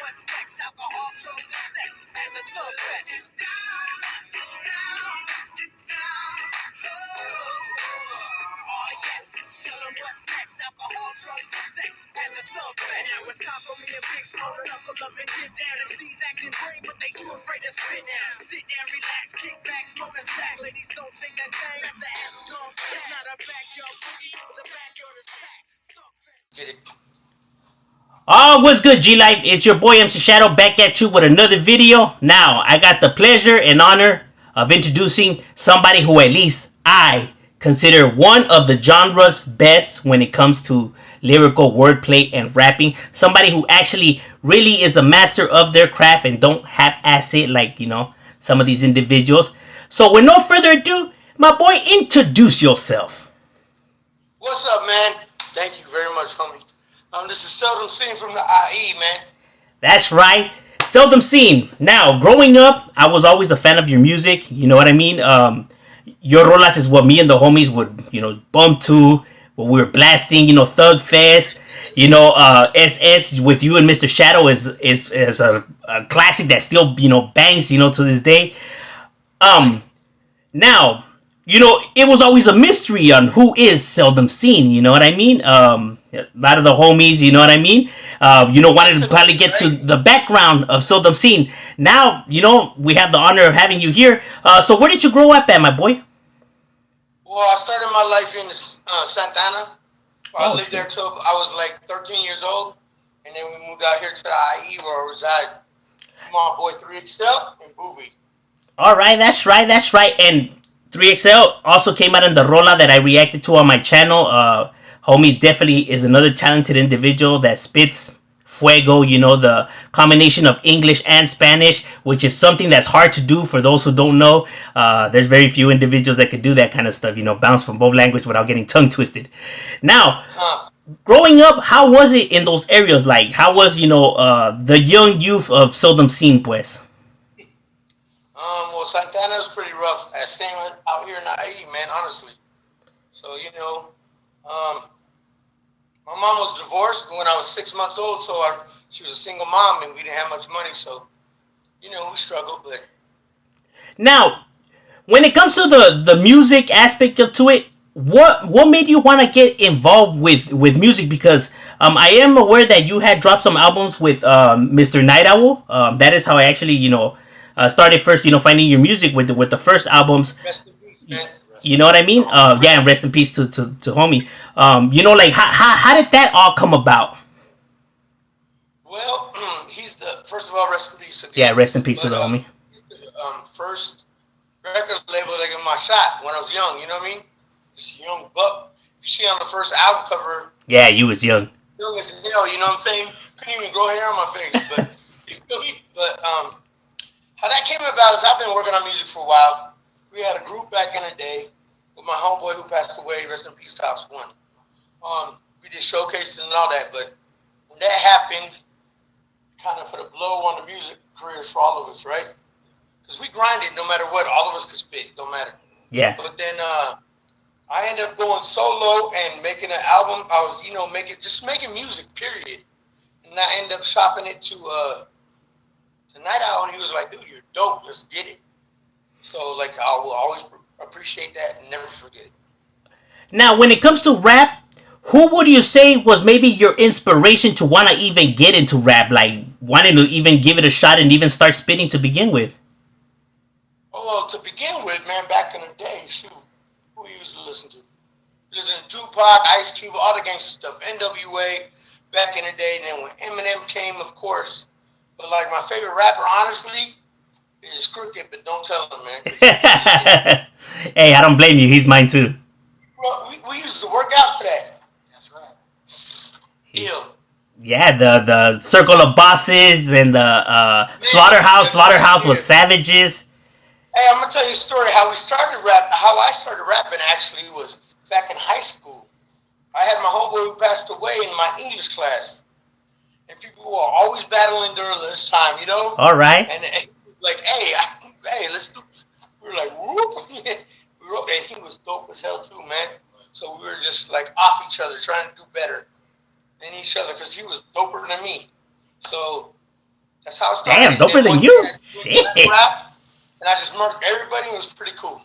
what's next. Alcohol, drugs, and sex, and the thug fest. Get down, get down, get down. Oh yes, tell them what's next. Alcohol, drugs, and sex, and the thug fest. Now it's time for me and Big Smoke to knuckle up and get down. MCs acting brave, but they too afraid to spit now. Sit down, relax, kick back, smoke a sack. Ladies, don't take that thing. That's the ass song. It's not a backyard boogie, the backyard is packed. Get it. Oh, what's good, G-Life? It's your boy MC Shadow back at you with another video. Now, I got the pleasure and honor of introducing somebody who at least I consider one of the genre's best when it comes to lyrical wordplay and rapping. Somebody who actually really is a master of their craft and don't half-ass it like, some of these individuals. So with no further ado, my boy, introduce yourself. What's up, man? Thank you very much, homie. This is Seldom Seen from the IE, man. That's right. Seldom Seen. Now, growing up, I was always a fan of your music. You know what I mean? Your rolas is what me and the homies would, bump to when we were blasting, Thug Fest. SS with you and Mr. Shadow is a classic that still, bangs, to this day. Now, it was always a mystery on who is Seldom Seen, you know what I mean? A lot of the homies, you know what I mean? Wanted to probably get to the background of Seldom Seen. Now, we have the honor of having you here. So where did you grow up at, my boy? Well, I started my life in Santa Ana. I lived there till I was like 13 years old. And then we moved out here to the IE where I reside. My boy 3XL and Booby. All right, that's right. And 3XL also came out in the rola that I reacted to on my channel. Homie definitely is another talented individual that spits fuego, the combination of English and Spanish, which is something that's hard to do for those who don't know. There's very few individuals that could do that kind of stuff, bounce from both languages without getting tongue twisted. Now, growing up, how was it in those areas? Like, how was, the young youth of Seldom Seen, pues? Well, Santana is pretty rough, as same out here in the IE, man, honestly. So, my mom was divorced when I was 6 months old, so she was a single mom, and we didn't have much money, so, we struggled, but... Now, when it comes to the music aspect to it, what made you want to get involved with music? Because I am aware that you had dropped some albums with Mr. Night Owl. That is how I actually, started first, finding your music with the first albums. Rest in peace, man. You know what I mean? Yeah, and rest in peace to homie. How did that all come about? Well, he's first of all, rest in peace again. Yeah, rest in peace to the homie. First record label that gave my shot when I was young, you know what I mean? Just a young buck. You see on the first album cover. Yeah, you was young. Young as hell, you know what I'm saying? Couldn't even grow hair on my face, but you feel me? But how that came about is I've been working on music for a while. We had a group back in the day with my homeboy who passed away, rest in peace, Tops One. We did showcases and all that, but when that happened, it kind of put a blow on the music careers for all of us, right? Because we grinded no matter what, all of us could spit, don't matter. Yeah. But then I ended up going solo and making an album. I was, making music, period. And I ended up shopping it to Night Owl, and he was like, dude, you're dope, let's get it. So, I will always appreciate that and never forget it. Now, when it comes to rap, who would you say was maybe your inspiration to want to even get into rap? Like, wanting to even give it a shot and even start spitting to begin with? Oh, well, to begin with, man, back in the day, shoot, who we used to listen to? Listen to Tupac, Ice Cube, all the gangster stuff, NWA, back in the day. And then when Eminem came, of course. But, my favorite rapper, honestly, is Crooked, but don't tell him, man. Hey, I don't blame you. He's mine, too. Well, we used to work out for that. That's right. Ew. Yeah, the Circle of Bosses and the Slaughterhouse. Slaughterhouse was savages. Hey, I'm going to tell you a story. How I started rapping, actually, was back in high school. I had my homeboy who passed away in my English class. And people were always battling during this time, All right. And like, hey, let's do. We were like, whoop. And he was dope as hell too, man. So we were just off each other, trying to do better than each other, because he was doper than me. So That's how it started. Damn, And doper then than one day you. I went Shit. rap, and I just murdered everybody. It was pretty cool.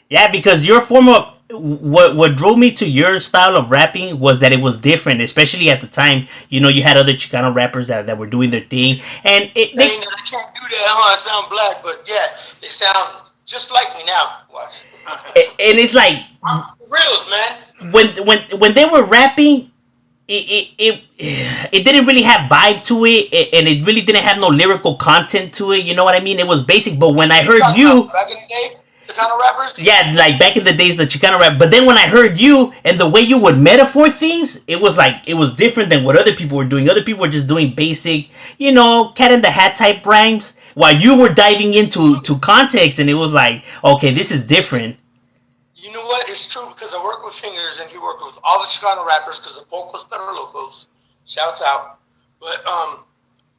Yeah, because your form of what drove me to your style of rapping was that it was different, especially at the time. You know, you had other Chicano rappers that were doing their thing, and Saying that I can't do that, huh? I sound black, but yeah, they sound just like me now. Watch. and it's like I'm for reals, man. when they were rapping, it didn't really have vibe to it, and it really didn't have no lyrical content to it. You know what I mean? It was basic. But when I You heard talking about you, back in the day, the kind of rappers? yeah, like back in the days, the Chicano rap. But then when I heard you and the way you would metaphor things, it was like it was different than what other people were doing. Other people were just doing basic, you know, cat in the hat type rhymes, while you were diving into to context, and it was like, okay, this is different. You know what? It's true because I work with Fingers and he worked with all the Chicano rappers because the Pocos Pero Locos. Shouts out. But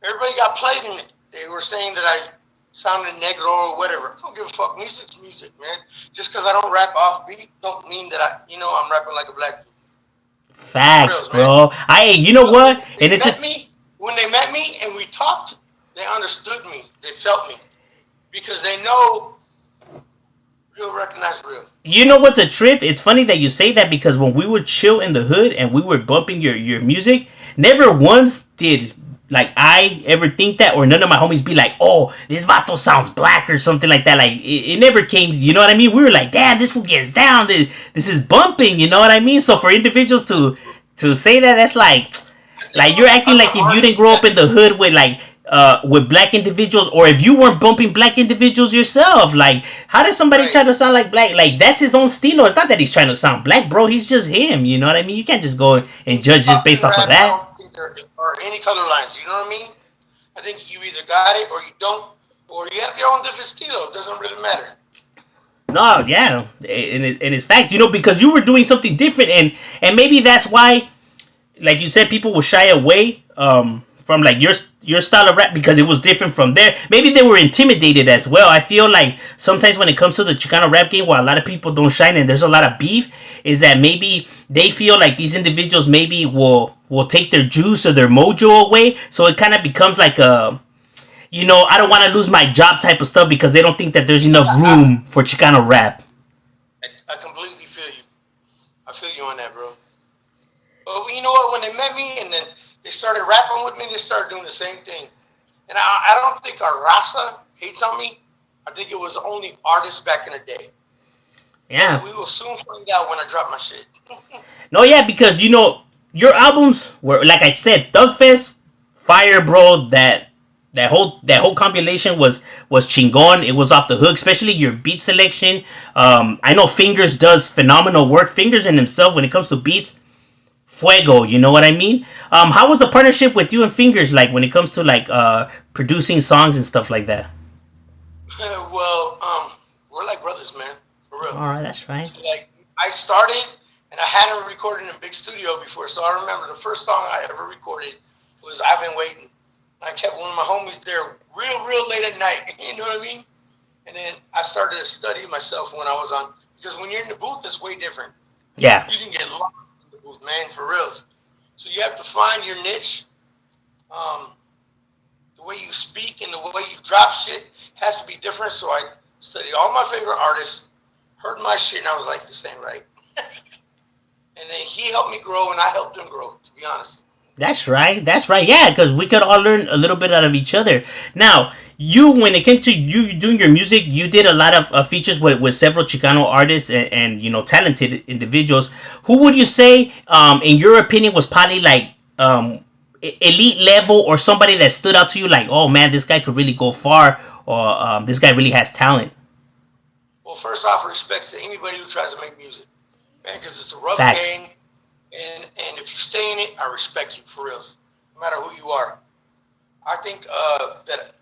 everybody got played in it. They were saying that I sounded negro or whatever. I don't give a fuck. Music's music, man. Just because I don't rap off beat don't mean that I'm rapping like a black dude. Facts, Reals, bro. You know what? And it's When they met me and we talked, they understood me. They felt me because they know real recognize real. you know what's a trip? It's funny that you say that because when we would chill in the hood and we were bumping your music, never once did like I ever think that, or none of my homies be like, oh, this vato sounds black or something like that. Like it never came. You know what I mean? We were like, damn, this fool gets down. This is bumping. You know what I mean? So for individuals to say that, that's like you're acting like if you didn't grow up in the hood with black individuals, or if you weren't bumping black individuals yourself. Like, how does somebody try to sound like black? Like, that's his own stilo. It's not that he's trying to sound black, bro. He's just him. You know what I mean? You can't just go and judge just based off of I that. don't think there are any color lines. You know what I mean? I think you either got it or you don't, or you have your own different stilo. It doesn't really matter. No, yeah, and it's fact, you know, because you were doing something different, and maybe that's why, like you said, people will shy away from like your style of rap because it was different from there. Maybe they were intimidated as well. I feel like sometimes when it comes to the Chicano rap game, where a lot of people don't shine and there's a lot of beef, is that maybe they feel like these individuals maybe will take their juice or their mojo away. So it kind of becomes like a, you know, I don't want to lose my job type of stuff because they don't think that there's enough room for Chicano rap. I completely feel you. I feel you on that, bro. But you know what? When they met me and then they started rapping with me, they started doing the same thing. And I don't think our raza hates on me. I think it was only artists back in the day. Yeah. We will soon find out when I drop my shit. No, yeah, because you know your albums were, like I said, Thugfest, fire, bro. That whole compilation was chingon. It was off the hook, especially your beat selection. I know Fingers does phenomenal work. Fingers in himself when it comes to beats, fuego. You know what I mean? How was the partnership with you and Fingers like when it comes to like producing songs and stuff like that? Well, we're like brothers, man, for real. All right, that's right. So, like, I started and I hadn't recorded in a big studio before, so I remember the first song I ever recorded was "I've Been Waiting." I kept one of my homies there real late at night. You know what I mean? And then I started to study myself when I was on, because when you're in the booth, it's way different. Yeah. You can get lost in the booth, man, for reals. So you have to find your niche. The way you speak and the way you drop shit has to be different. So I studied all my favorite artists, heard my shit, and I was like, this ain't right. And then he helped me grow, and I helped him grow, to be honest. That's right. That's right. Yeah, because we could all learn a little bit out of each other. Now, you, when it came to you doing your music, you did a lot of features with several Chicano artists and you know, talented individuals. Who would you say, in your opinion, was probably like elite level, or somebody that stood out to you like, oh man, this guy could really go far, or this guy really has talent? Well, first off, respects to anybody who tries to make music, man, because it's a rough Facts. game. And if you stay in it, I respect you for real, no matter who you are. I think that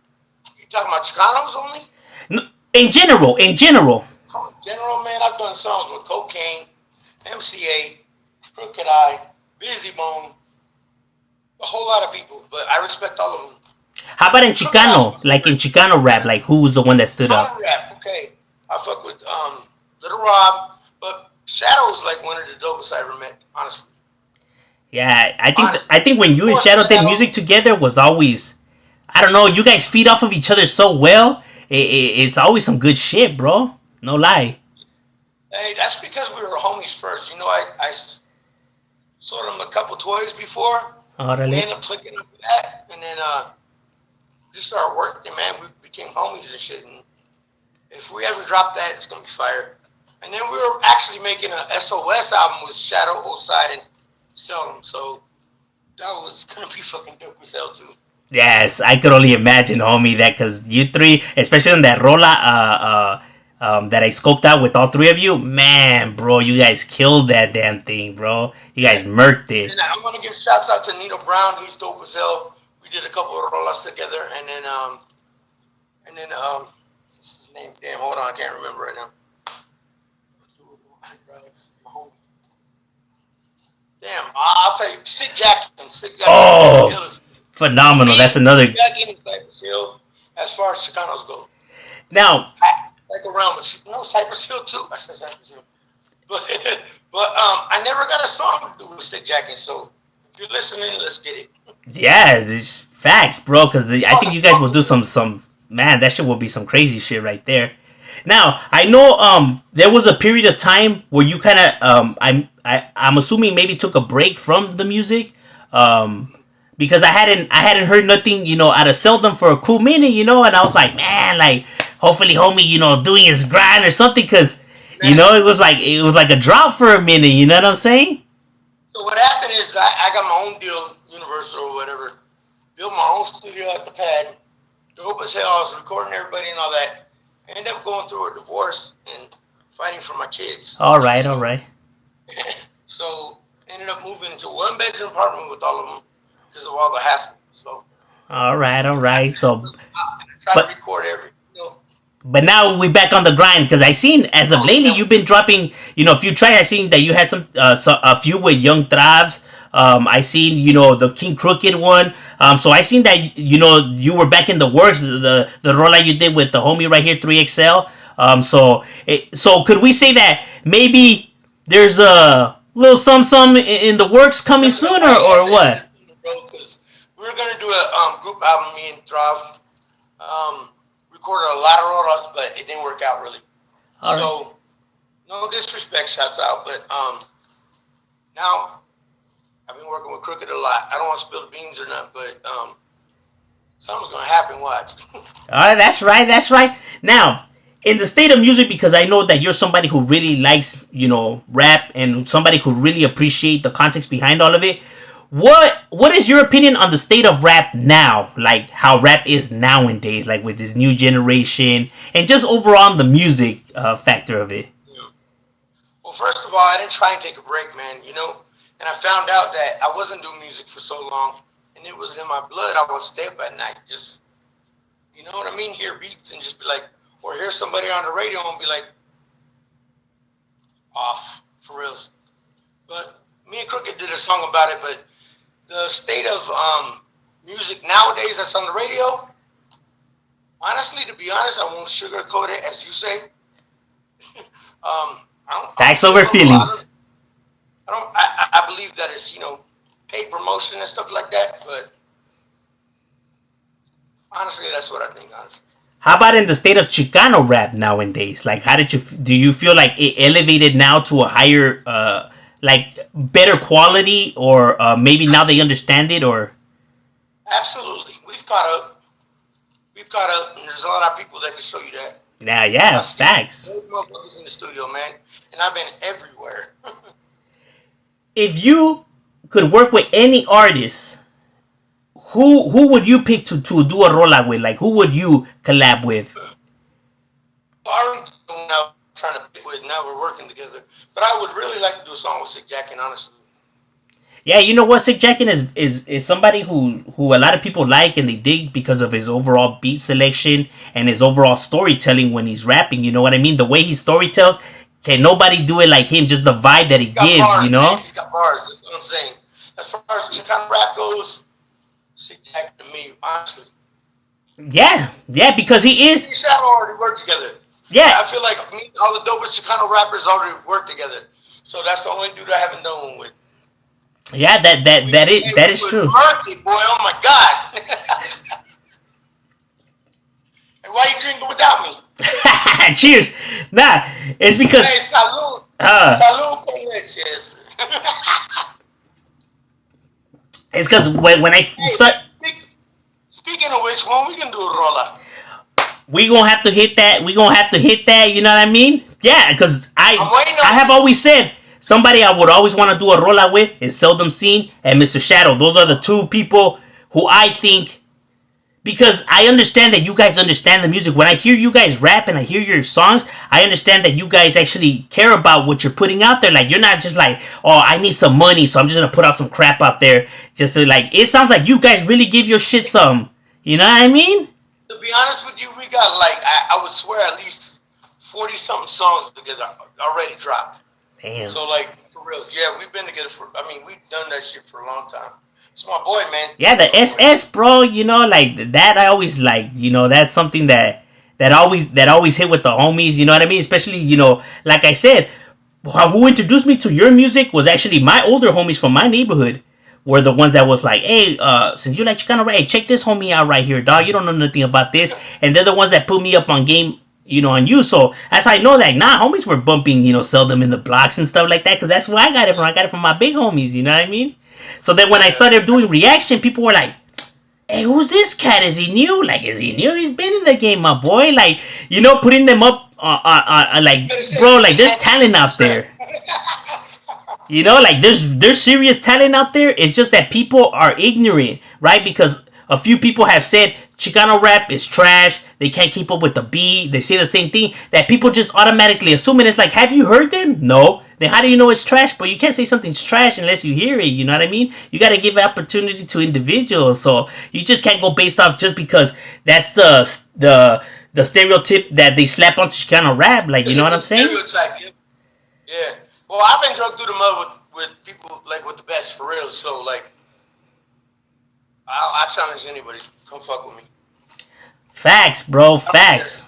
you talking about Chicanos only? In general. In general, man, I've done songs with Cocaine, MCA, Crooked Eye, Busy Bone, a whole lot of people, but I respect all of them. How about in Chicano? Like in Chicano rap, like who was the one that stood out? Chicano rap, okay. I fuck with Little Rob, but Shadow's like one of the dopest I ever met, honestly. Yeah, I think when you and Shadow did music together was always, I don't know. You guys feed off of each other so well. It's always some good shit, bro. No lie. Hey, that's because we were homies first. Sold him a couple toys before. We Órale. ended up clicking up with that, and then just started working. Man, we became homies and shit. And if we ever drop that, it's gonna be fire. And then we were actually making a SOS album with Shadow, Oside, and Seldom. So that was gonna be fucking dope as hell too. Yes, I could only imagine, homie, that because you three, especially in that rola that I scoped out with all three of you, man, bro, you guys killed that damn thing, bro. You guys murked it. And I want to give shouts out to Nino Brown. He's dope as hell. We did a couple of rolas together, and then what's his name? Damn, hold on, I can't remember right now. Damn, I'll tell you, Sid Jackson. Oh, phenomenal. That's another. Jackson and Cypress Hill, as far as Chicanos go. Now, Like around, but no, Cypress Hill too. I said Cypress Hill. But I never got a song to do with Sid Jackson, so if you're listening, let's get it. yeah, it's facts, bro, because I think you guys will do some, man, that shit will be some crazy shit right there. Now, I know there was a period of time where you kind of I'm assuming maybe took a break from the music because I hadn't heard nothing, out of Seldom for a cool minute, and I was like, man, like hopefully homie, doing his grind or something cuz it was like a drop for a minute, you know what I'm saying? So what happened is I got my own deal, Universal or whatever, built my own studio at the pad, dope as hell, I was recording everybody and all that. I ended up going through a divorce and fighting for my kids. All right. So ended up moving into a one-bedroom apartment with all of them because of all the hassle. So All right. So I try but to record every. But now we back on the grind because I seen as of lately you've been dropping, a few tracks. I seen that you had a few with Young Thrives. I seen the King Crooked one. So I seen that you were back in the works. The roll you did with the homie right here 3XL. So could we say that maybe there's a little some in the works coming soon or what? Because we were gonna do a group album, me and Thrive. Recorded a lot of rolas, but it didn't work out really. All right. So no disrespect, shouts out, but now I've been working with Crooked a lot. I don't want to spill the beans or nothing, but something's gonna happen. Watch. All right, that's right. That's right. Now, in the state of music, because I know that you're somebody who really likes, rap and somebody who really appreciate the context behind all of it. What is your opinion on the state of rap now? Like how rap is nowadays, like with this new generation, and just overall the music factor of it. Yeah. Well, first of all, I didn't try and take a break, man. And I found out that I wasn't doing music for so long, and it was in my blood. I would stay up at night, just you know what I mean, hear beats and just be like, or hear somebody on the radio and be like, off for reals. But me and Crooked did a song about it, but the state of music nowadays that's on the radio, honestly, to be honest, I won't sugarcoat it, as you say. Facts over feelings. I believe that it's paid promotion and stuff like that, but honestly, that's what I think. Honestly, How about in the state of Chicano rap nowadays? Like, do you feel like it elevated now to a higher like better quality, or maybe now they understand it, or absolutely, we've caught up, and there's a lot of people that can show you that. yeah, facts. Those motherfuckers in the studio, man, and I've been everywhere. If you could work with any artist, who would you pick to do a roll with? Like, who would you collab with? Now trying to pick with, now we're working together, but I would really like to do a song with Sick Jack, and honestly. Yeah, you know what? Sick Jackin is somebody who a lot of people like and they dig because of his overall beat selection and his overall storytelling when he's rapping. You know what I mean? The way he storytells, can nobody do it like him? Just the vibe that he gives, bars, you know? Man. He's got bars. That's what I'm saying. As far as Chicano rap goes, Sick Jack to me, honestly. Yeah, because he is. Me and Shadow already work together. Yeah, I feel like all the dopest Chicano rappers already work together. So that's the only dude I haven't done one with. yeah, that is true. Murky, boy, oh my God. Why you drinking without me? Cheers. Nah, it's because. Hey, salud. Salud con leches. It's because when I Hey, start, speaking of which, when we can do a rolla? we gonna have to hit that. We gonna have to hit that. You know what I mean? Yeah, because I have always said somebody I would always want to do a rolla with is Seldom Scene and Mr. Shadow. Those are the two people who I think. Because I understand that you guys understand the music. When I hear you guys rap and I hear your songs, I understand that you guys actually care about what you're putting out there. Like, you're not just like, oh, I need some money, so I'm just gonna put out some crap out there. Just to, like, it sounds like you guys really give your shit some. You know what I mean? To be honest with you, we got like, I would swear at least 40 something songs together already dropped. Damn. So like, for real, yeah, we've been together we've done that shit for a long time. It's my boy, man. Yeah, the SS, bro. You know, like that. I always like. You know, that's something that always hit with the homies. You know what I mean? Especially, you know, like I said, who introduced me to your music was actually my older homies from my neighborhood. Were the ones that was like, hey, since you like Chicano rap, hey, check this homie out right here, dog. You don't know nothing about this, and they're the ones that put me up on game. You know, on you. So that's how I know that. Nah, homies were bumping. You know, Seldom in the blocks and stuff like that. Because that's where I got it from. I got it from my big homies. You know what I mean? So then when I started doing reaction, people were like, hey, who's this cat? Is he new? Like, is he new? He's been in the game, my boy. Like, you know, putting them up like, bro, like, there's talent out there. You know, like, there's serious talent out there. It's just that people are ignorant, right? Because a few people have said Chicano rap is trash. They can't keep up with the beat. They say the same thing. That people just automatically assume it. It's like, have you heard them? No. Then how do you know it's trash? But you can't say something's trash unless you hear it. You know what I mean? You got to give opportunity to individuals. So you just can't go based off just because that's the stereotype that they slap onto Chicano rap. Like, you know what I'm saying? Stereotype, yeah. Well, I've been drugged through the mud with people like with the best for real. So like, I challenge anybody. Come fuck with me. Facts, bro. Facts.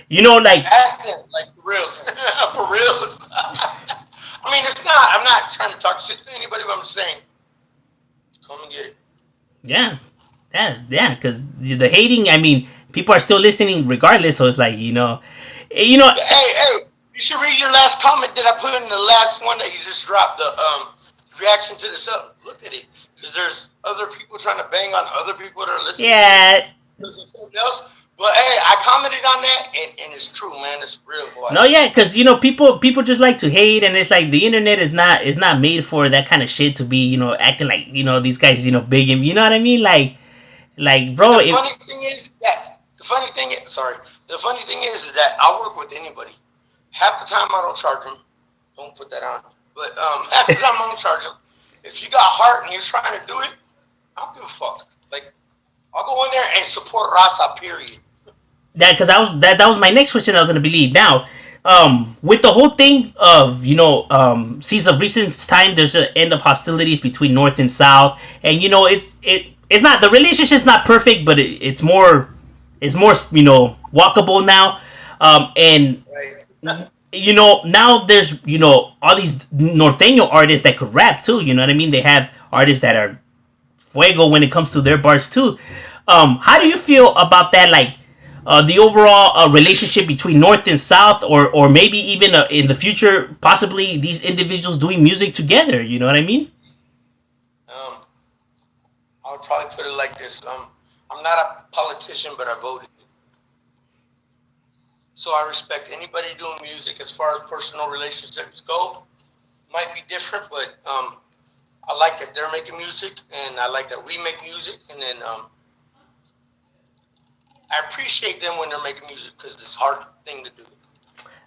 You know, like, ask them, like, for reals. For reals. I mean, it's not. I'm not trying to talk shit to anybody, but I'm just saying, come and get it. Yeah. Because the hating, I mean, people are still listening regardless. So it's like, you know. Hey, you should read your last comment that I put in the last one that you just dropped, the reaction to this up. Look at it. Because there's other people trying to bang on other people that are listening. Yeah. Something else. But hey, I commented on that, and it's true, man. It's real, boy. No, yeah, because you know people just like to hate, and it's like the internet is not made for that kind of shit to be, you know, acting like, you know, these guys, you know, big and, you know what I mean, like bro. The funny thing is that the funny thing is that I'll work with anybody. Half the time I don't charge them. Don't put that on. But half the time I don't charge them. If you got heart and you're trying to do it, I don't give a fuck. Like, I'll go in there and support Rasa. Period. That because that was my next question I was gonna believe. Now, with the whole thing of, you know, since of recent time, there's an end of hostilities between North and South, and you know it's not, the relationship's not perfect, but it's more you know, walkable now, and Right. you know, now there's, you know, all these norteño artists that could rap too. You know what I mean? They have artists that are fuego when it comes to their bars too. How do you feel about that? Like, the overall relationship between North and South, or maybe even in the future, possibly these individuals doing music together. You know what I mean? I would probably put it like this. I'm not a politician, but I voted. So I respect anybody doing music. As far as personal relationships go, might be different, but I like that they're making music, and I like that we make music, and then I appreciate them when they're making music because it's a hard thing to do.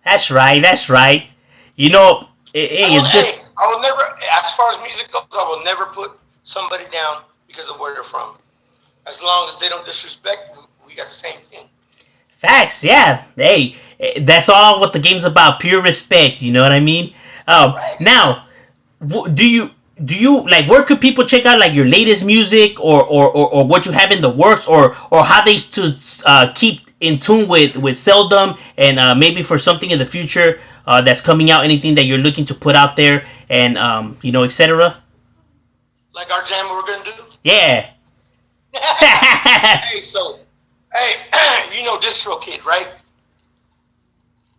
That's right. You know, it's good. I will never, as far as music goes, I will never put somebody down because of where they're from. As long as they don't disrespect, we got the same thing. Facts, yeah. Hey, that's all what the game's about. Pure respect. You know what I mean? Right. Now, do you like, where could people check out like your latest music, or what you have in the works, or how they to keep in tune with Seldom, and maybe for something in the future that's coming out, anything that you're looking to put out there, and you know, etc. Like our jam we're gonna do. Yeah. Hey, so Hey, you know DistroKid, right?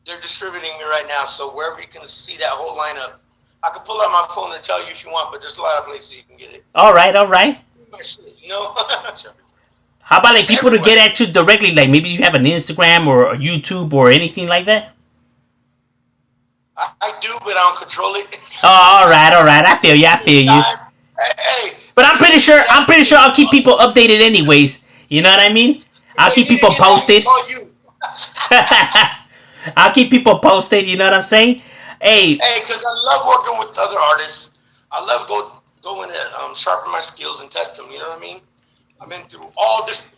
They're distributing me right now, so wherever you can see that whole lineup, I can pull out my phone and tell you if you want, but there's a lot of places you can get it. All right, all right. My shit, you know? How about like It's people to everywhere. get at you directly? Like maybe you have an Instagram or a YouTube or anything like that. I do, but I don't control it. Oh, all right, all right. I feel you. I feel you. Time. Hey, But you I'm pretty need to sure. get I'm at pretty me. sure I'll keep people updated anyways. You know what I mean? I'll Hey, keep you need people to get at me. posted. Call you. I'll keep people posted. You know what I'm saying? Hey, Hey, because I love working with other artists. I love going to sharpen my skills and test them. You know what I mean? I've been through all different.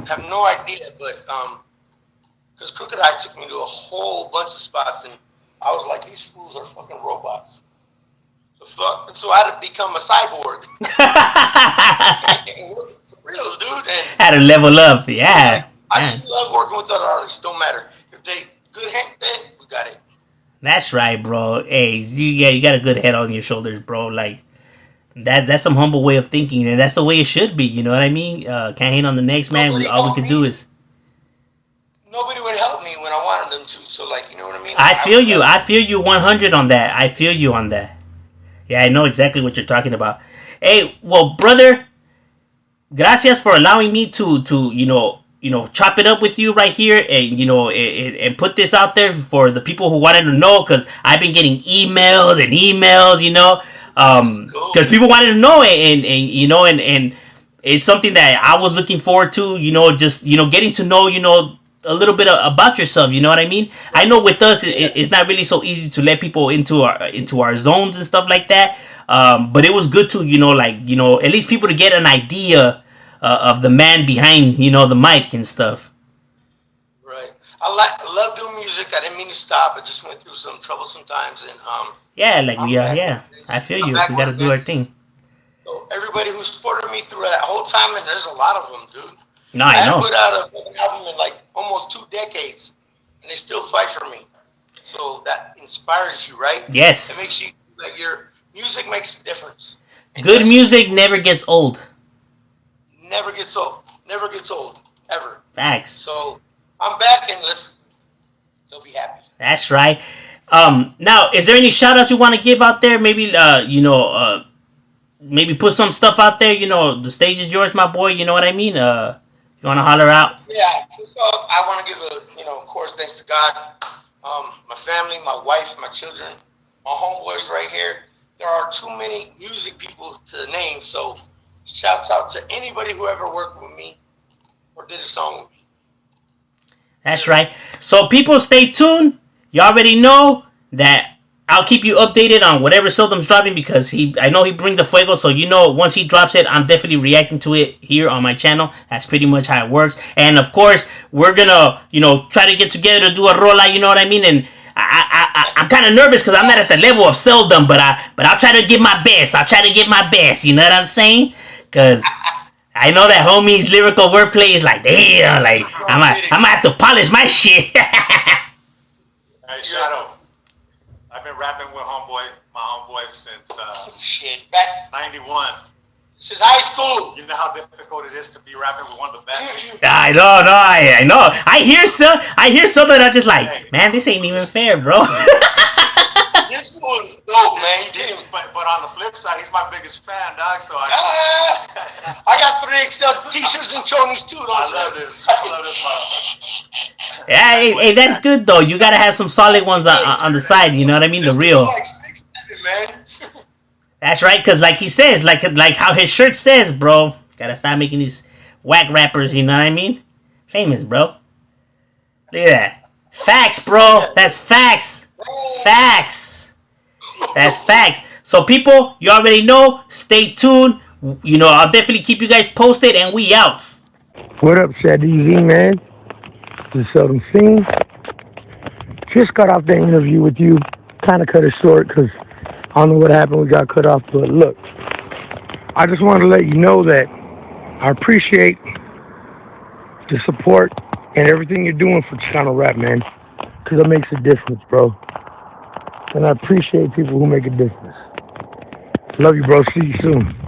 Have no idea, but because Crooked Eye took me to a whole bunch of spots, and I was like, these fools are fucking robots. The fuck? So I had to become a cyborg. For real, dude. And had to level up. like, Yeah. I Man. just love working with other artists. Don't matter if they good hand, then we got it. That's right, bro. Hey, you got a good head on your shoulders, bro. Like that's some humble way of thinking, and that's the way it should be. You know what I mean? Can't hate on the next man. Nobody All we helped could do me. is. Nobody would help me when I wanted them to. So like, you know what I mean? I Like I feel would you. rather. I feel you 100 on that. I feel you on that. Yeah, I know exactly what you're talking about. Hey, well, brother, gracias for allowing me to chop it up with you right here and and put this out there for the people who wanted to know, because I've been getting emails and emails, It's cool. because people wanted to know it, and it's something that I was looking forward to, just getting to know a little bit about yourself. You know what I mean? I know with us Yeah. it's not really so easy to let people into our zones and stuff like that. But it was good to at least people to get an idea of the man behind the mic and stuff. Right. I love doing music. I didn't mean to stop. I just went through some troublesome times, and Yeah, like I'm we are. back with Yeah, it. I feel I'm you. back We with gotta a do our vengeance. thing. So everybody who supported me through that whole time, and there's a lot of them, dude. No, I I haven't know. put out a fucking album in like almost 2 decades, and they still fight for me. So that inspires you, right? It Yes, makes you like your music makes a difference. It good does. music never gets old. Never gets old. Never gets old. Ever. Facts. So I'm back, and listen, they'll be happy. That's right. Now, is there any shout outs you want to give out there? Maybe, maybe put some stuff out there. The stage is yours, my boy. You know what I mean? You want to holler out? Yeah. First off, I want to give of course, thanks to God, my family, my wife, my children, my homeboys right here. There are too many music people to name, so shouts out to anybody who ever worked with me or did a song with me. That's right. So, people, stay tuned. You already know that I'll keep you updated on whatever Seldom's dropping, because I know he bring the fuego. So once he drops it, I'm definitely reacting to it here on my channel. That's pretty much how it works. And of course, we're gonna try to get together to do a roll out. You know what I mean? And I'm kind of nervous because I'm not at the level of Seldom, but I'll try to give my best. I'll try to give my best. You know what I'm saying? Because I know that homie's lyrical wordplay is like, damn, like I might have to polish my shit. Hey, Shadow. I've been rapping with my homeboy since Shit, back '91. since high school. You know how difficult it is to be rapping with one of the best. I know, no, I know. I hear something. I'm just like, man, this ain't even fair, bro. This fool is dope, man. You can't even. But on the flip side, he's my biggest fan, dog. So I got 3XL t-shirts and chonies too. Don't I you? love this. I love this motherfucker. Yeah, hey, that's good though. You gotta have some solid ones on the side. You know what I mean? The real. Like 6'7", man. That's right, cause like he says, like how his shirt says, bro. Gotta stop making these whack rappers. You know what I mean? Famous, bro. Look at that. Facts, bro. That's facts. Facts. That's facts. So people, you already know. Stay tuned. I'll definitely keep you guys posted, and we out. What up, Shad DZ, man? This is Seldom Scene. Just got off the interview with you. Kind of cut it short because I don't know what happened. We got cut off. But look, I just wanted to let you know that I appreciate the support and everything you're doing for Chicano rap, man. Because it makes a difference, bro. And I appreciate people who make a difference. Love you, bro. See you soon.